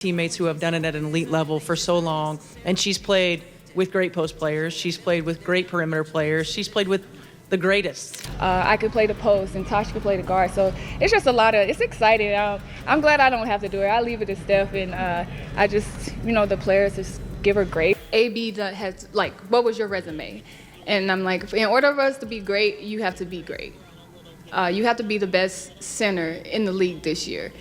Teammates who have done it at an elite level for so long, and she's played with great post players, she's played with great perimeter players, she's played with the greatest. I could play the post and Tosh could play the guard, so it's just it's exciting. I'm glad I don't have to do it. I leave it to Steph, and I just, the players just give her grace. AB has, what was your resume? And I'm like, in order for us to be great, you have to be great. You have to be the best center in the league this year.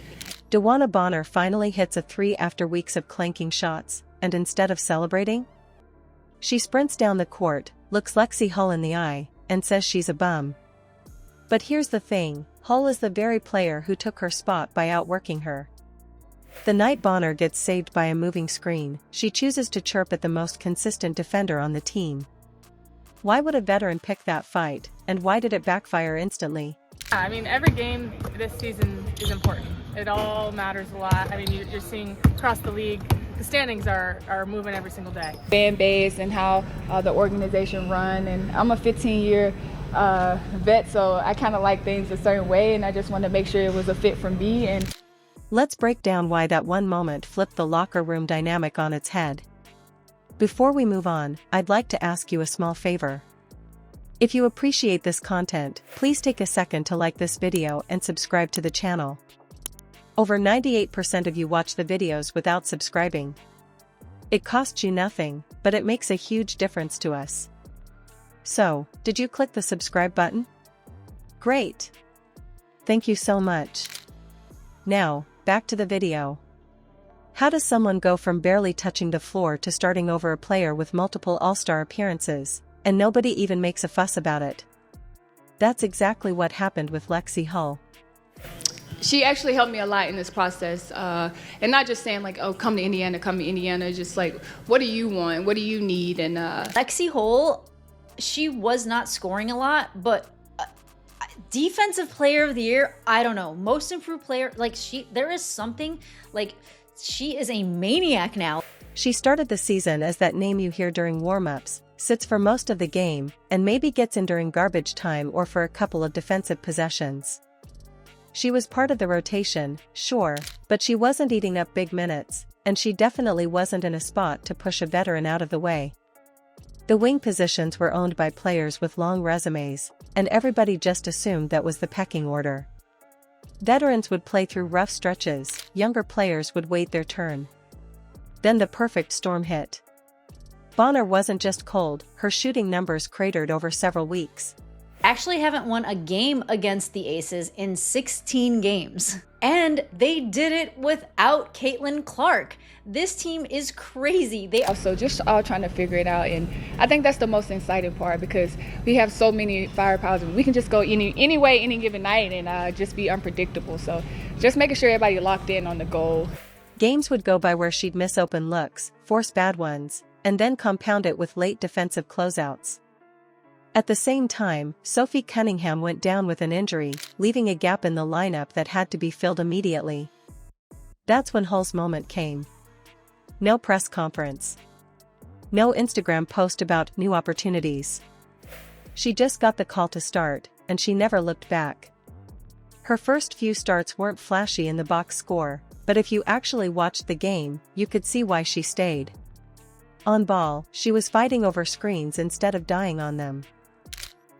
DeWanna Bonner finally hits a 3 after weeks of clanking shots, and instead of celebrating, she sprints down the court, looks Lexie Hull in the eye, and says she's a bum. But here's the thing, Hull is the very player who took her spot by outworking her. The night Bonner gets saved by a moving screen, she chooses to chirp at the most consistent defender on the team. Why would a veteran pick that fight, and why did it backfire instantly? Every game this season is important. It all matters a lot. You're seeing across the league, the standings are moving every single day. Fan base and how the organization run, and I'm a 15-year vet, so I kind of like things a certain way, and I just wanted to make sure it was a fit for me. And let's break down why that one moment flipped the locker room dynamic on its head. Before we move on, I'd like to ask you a small favor. If you appreciate this content, please take a second to like this video and subscribe to the channel. Over 98% of you watch the videos without subscribing. It costs you nothing, but it makes a huge difference to us. So, did you click the subscribe button? Great! Thank you so much. Now, back to the video. How does someone go from barely touching the floor to starting over a player with multiple All-Star appearances, and nobody even makes a fuss about it? That's exactly what happened with Lexie Hull. She actually helped me a lot in this process, and not just saying oh, come to Indiana, just what do you want, what do you need? And Lexie Hull, she was not scoring a lot, but defensive player of the year, I don't know, most improved player, there is something, she is a maniac now. She started the season as that name you hear during warm-ups, sits for most of the game, and maybe gets in during garbage time or for a couple of defensive possessions. She was part of the rotation, sure, but she wasn't eating up big minutes, and she definitely wasn't in a spot to push a veteran out of the way. The wing positions were owned by players with long resumes, and everybody just assumed that was the pecking order. Veterans would play through rough stretches, younger players would wait their turn. Then the perfect storm hit. Bonner wasn't just cold, her shooting numbers cratered over several weeks. Actually haven't won a game against the Aces in 16 games. And they did it without Caitlin Clark. This team is crazy. So just all trying to figure it out, and I think that's the most exciting part because we have so many firepowers and we can just go any way, any given night, and just be unpredictable. So just making sure everybody locked in on the goal. Games would go by where she'd miss open looks, force bad ones, and then compound it with late defensive closeouts. At the same time, Sophie Cunningham went down with an injury, leaving a gap in the lineup that had to be filled immediately. That's when Hull's moment came. No press conference. No Instagram post about new opportunities. She just got the call to start, and she never looked back. Her first few starts weren't flashy in the box score, but if you actually watched the game, you could see why she stayed. On ball, she was fighting over screens instead of dying on them.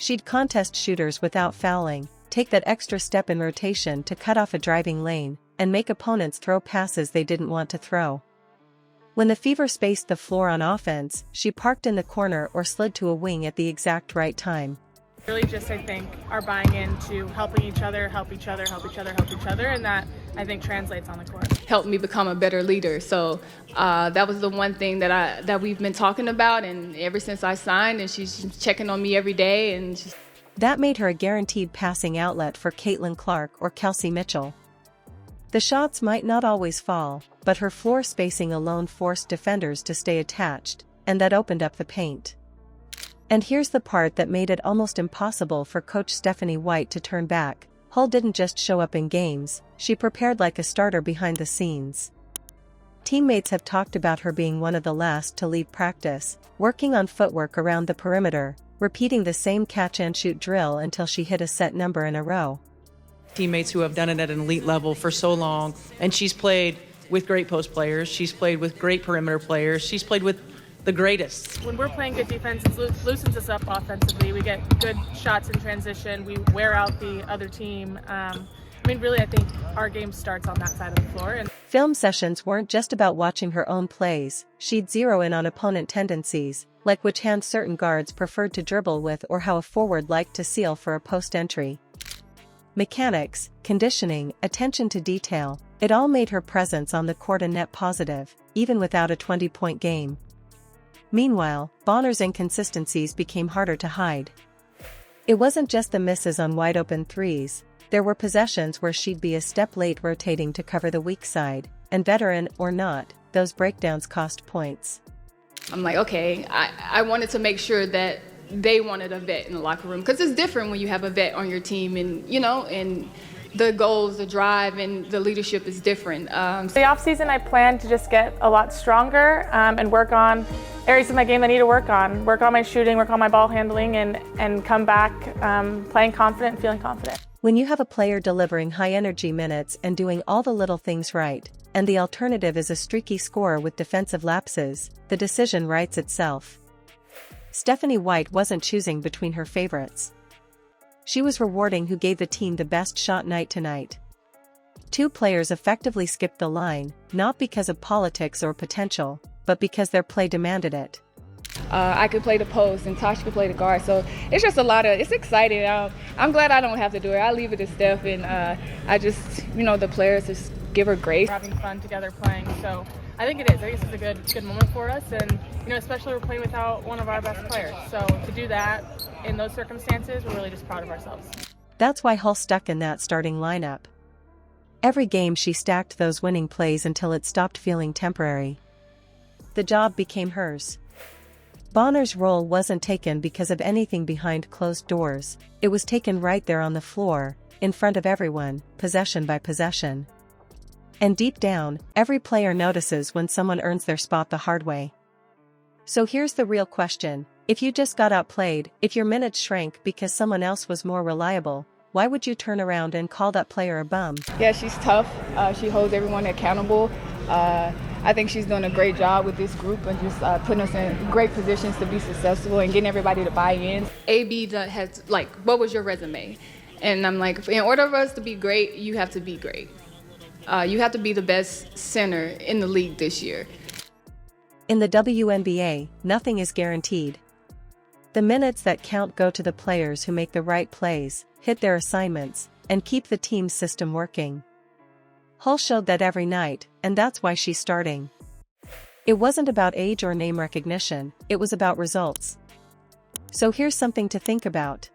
She'd contest shooters without fouling, take that extra step in rotation to cut off a driving lane, and make opponents throw passes they didn't want to throw. When the Fever spaced the floor on offense, she parked in the corner or slid to a wing at the exact right time. Really just, I think, are buying into helping each other, help each other, and that, I think, translates on the court. Helped me become a better leader. So that was the one thing that we've been talking about, and ever since I signed, and she's checking on me every day. And that made her a guaranteed passing outlet for Caitlin Clark or Kelsey Mitchell. The shots might not always fall, but her floor spacing alone forced defenders to stay attached, and that opened up the paint. And here's the part that made it almost impossible for Coach Stephanie White to turn back. Hull didn't just show up in games, she prepared like a starter behind the scenes. Teammates have talked about her being one of the last to leave practice, working on footwork around the perimeter, repeating the same catch-and-shoot drill until she hit a set number in a row. Teammates who have done it at an elite level for so long, and she's played with great post players. She's played with great perimeter players. She's played with the greatest. When we're playing good defense, it loosens us up offensively. We get good shots in transition. We wear out the other team. Really, I think our game starts on that side of the floor. And Film sessions weren't just about watching her own plays, she'd zero in on opponent tendencies, like which hand certain guards preferred to dribble with or how a forward liked to seal for a post entry. Mechanics, conditioning, attention to detail, it all made her presence on the court a net positive, even without a 20-point game. Meanwhile, Bonner's inconsistencies became harder to hide. It wasn't just the misses on wide-open threes. There were possessions where she'd be a step late rotating to cover the weak side, and veteran or not, those breakdowns cost points. I'm like, okay, I wanted to make sure that they wanted a vet in the locker room, because it's different when you have a vet on your team, and and the goals, the drive, and the leadership is different. the offseason, I plan to just get a lot stronger and work on areas of my game I need to work on my shooting, work on my ball handling, and come back playing confident and feeling confident. When you have a player delivering high-energy minutes and doing all the little things right, and the alternative is a streaky scorer with defensive lapses, the decision writes itself. Stephanie White wasn't choosing between her favorites. She was rewarding who gave the team the best shot night to night. Two players effectively skipped the line, not because of politics or potential, but because their play demanded it. I could play the post, and Tosh could play the guard. So it's just it's exciting. I'm glad I don't have to do it. I leave it to Steph, and I just, the players just give her grace. We're having fun together playing, so I think it is. I think this is a good moment for us, and especially we're playing without one of our best players. So to do that in those circumstances, we're really just proud of ourselves. That's why Hull stuck in that starting lineup. Every game she stacked those winning plays until it stopped feeling temporary. The job became hers. Bonner's role wasn't taken because of anything behind closed doors, it was taken right there on the floor, in front of everyone, possession by possession. And deep down, every player notices when someone earns their spot the hard way. So here's the real question: if you just got outplayed, if your minutes shrank because someone else was more reliable, why would you turn around and call that player a bum? Yeah, she's tough. She holds everyone accountable. I think she's doing a great job with this group and just putting us in great positions to be successful and getting everybody to buy in. AB has, what was your resume? And I'm like, in order for us to be great, you have to be great. You have to be the best center in the league this year. In the WNBA, nothing is guaranteed. The minutes that count go to the players who make the right plays, hit their assignments, and keep the team's system working. Hull showed that every night, and that's why she's starting. It wasn't about age or name recognition, it was about results. So here's something to think about.